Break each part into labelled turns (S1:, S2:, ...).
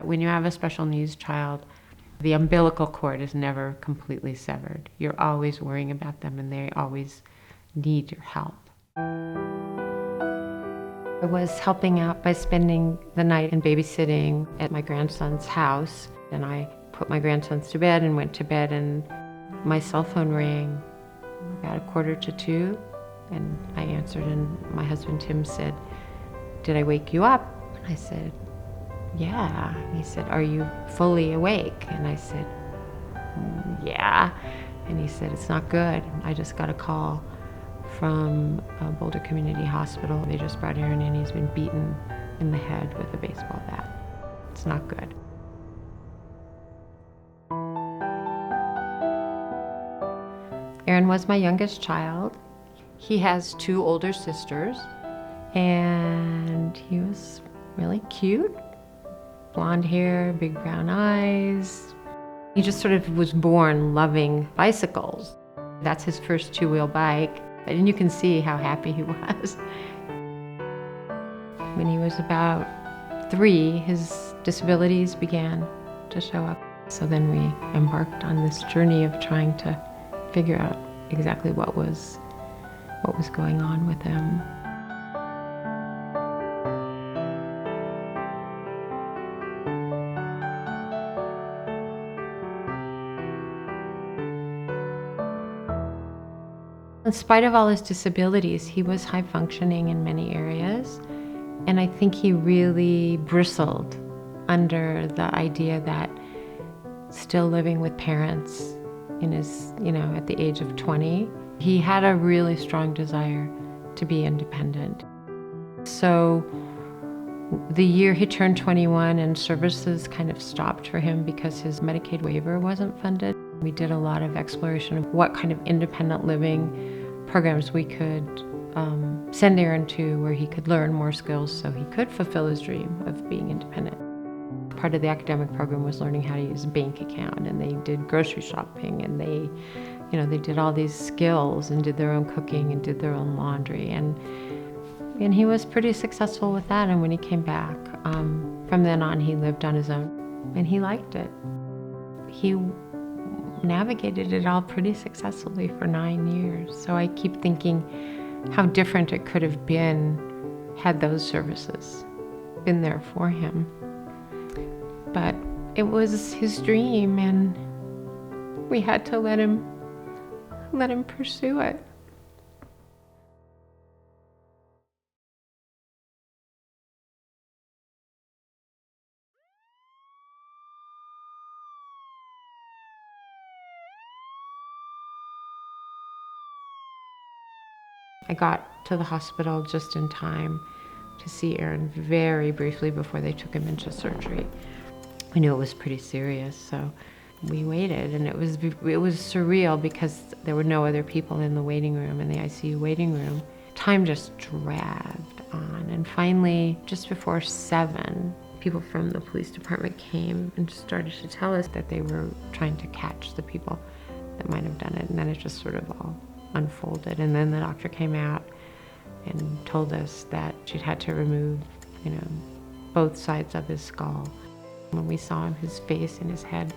S1: When you have a special needs child, the umbilical cord is never completely severed. You're always worrying about them and they always need your help. I was helping out by spending the night and babysitting at my grandson's house, and I put my grandsons to bed and went to bed, and my cell phone rang about 1:45, and I answered, and my husband Tim said, "Did I wake you up?" And I said, "Yeah." And he said, "Are you fully awake?" And I said, "Yeah." And he said, "It's not good. I just got a call from Boulder Community Hospital. They just brought Aaron in. He's been beaten in the head with a baseball bat. It's not good." Aaron was my youngest child. He has 2 older sisters, and he was really cute. Blonde hair, big brown eyes. He just sort of was born loving bicycles. That's his first 2-wheel bike, and you can see how happy he was. When he was about 3, his disabilities began to show up. So then we embarked on this journey of trying to figure out exactly what was going on with him. In spite of all his disabilities, he was high functioning in many areas, and I think he really bristled under the idea that still living with parents in his, at the age of 20, he had a really strong desire to be independent. So the year he turned 21 and services kind of stopped for him because his Medicaid waiver wasn't funded. We did a lot of exploration of what kind of independent living programs we could send Aaron to, where he could learn more skills so he could fulfill his dream of being independent. Part of the academic program was learning how to use a bank account, and they did grocery shopping, and they did all these skills and did their own cooking and did their own laundry, and he was pretty successful with that. And when he came back, from then on he lived on his own, and he liked it. He navigated it all pretty successfully for 9 years. So I keep thinking how different it could have been had those services been there for him. But it was his dream, and we had to let him pursue it. I got to the hospital just in time to see Aaron very briefly before they took him into surgery. We knew it was pretty serious, so we waited, and it was surreal because there were no other people in the waiting room, in the ICU waiting room. Time just dragged on, and finally, just before 7, people from the police department came and started to tell us that they were trying to catch the people that might have done it, and then it just sort of all unfolded. And then the doctor came out and told us that she'd had to remove, both sides of his skull. When we saw him, his face and his head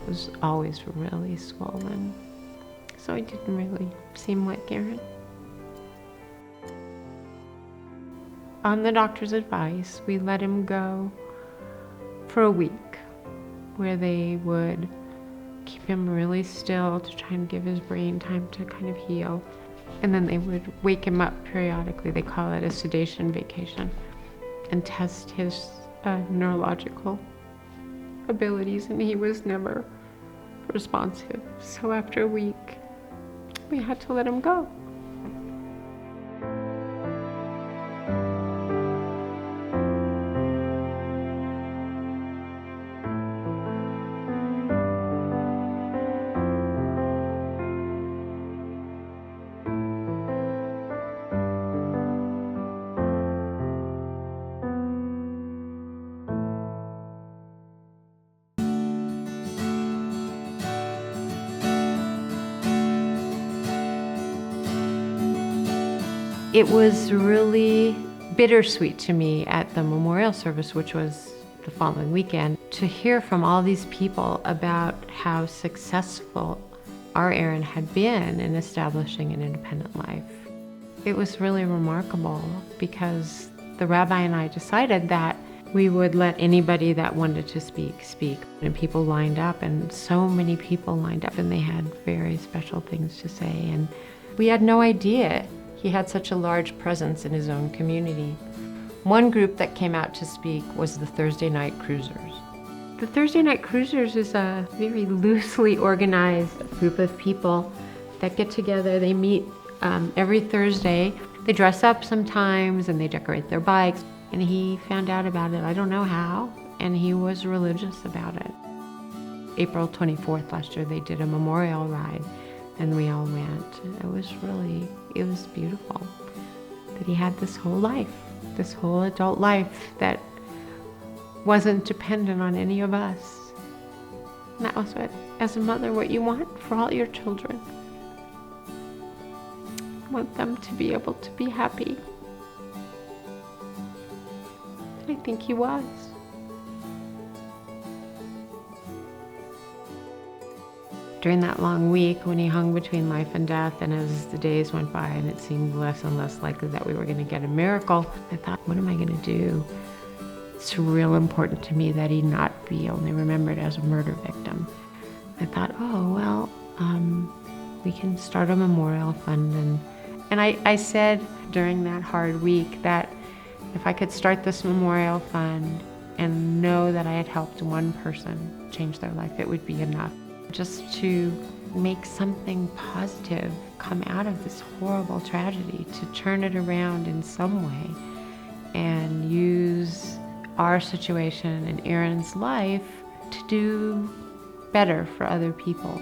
S1: was always really swollen. So it didn't really seem like Aaron. On the doctor's advice, we let him go for a week, where they would keep him really still to try and give his brain time to kind of heal. And then they would wake him up periodically. They call it a sedation vacation, and test his neurological abilities, and he was never responsive. So after a week, we had to let him go. It was really bittersweet to me at the memorial service, which was the following weekend, to hear from all these people about how successful our Aaron had been in establishing an independent life. It was really remarkable because the rabbi and I decided that we would let anybody that wanted to speak. And people lined up, and so many people lined up, and they had very special things to say. And we had no idea he had such a large presence in his own community. One group that came out to speak was the Thursday Night Cruisers. The Thursday Night Cruisers is a very loosely organized group of people that get together. They meet every Thursday. They dress up sometimes and they decorate their bikes. And he found out about it, I don't know how, and he was religious about it. April 24th last year, they did a memorial ride, and we all went. It was beautiful that he had this whole life, this whole adult life that wasn't dependent on any of us. And that was what, as a mother, what you want for all your children. You want them to be able to be happy. I think he was. During that long week when he hung between life and death, and as the days went by and it seemed less and less likely that we were going to get a miracle, I thought, what am I going to do? It's real important to me that he not be only remembered as a murder victim. I thought, oh, well, we can start a memorial fund. And I said during that hard week that if I could start this memorial fund and know that I had helped one person change their life, it would be enough. Just to make something positive come out of this horrible tragedy, to turn it around in some way and use our situation and Aaron's life to do better for other people.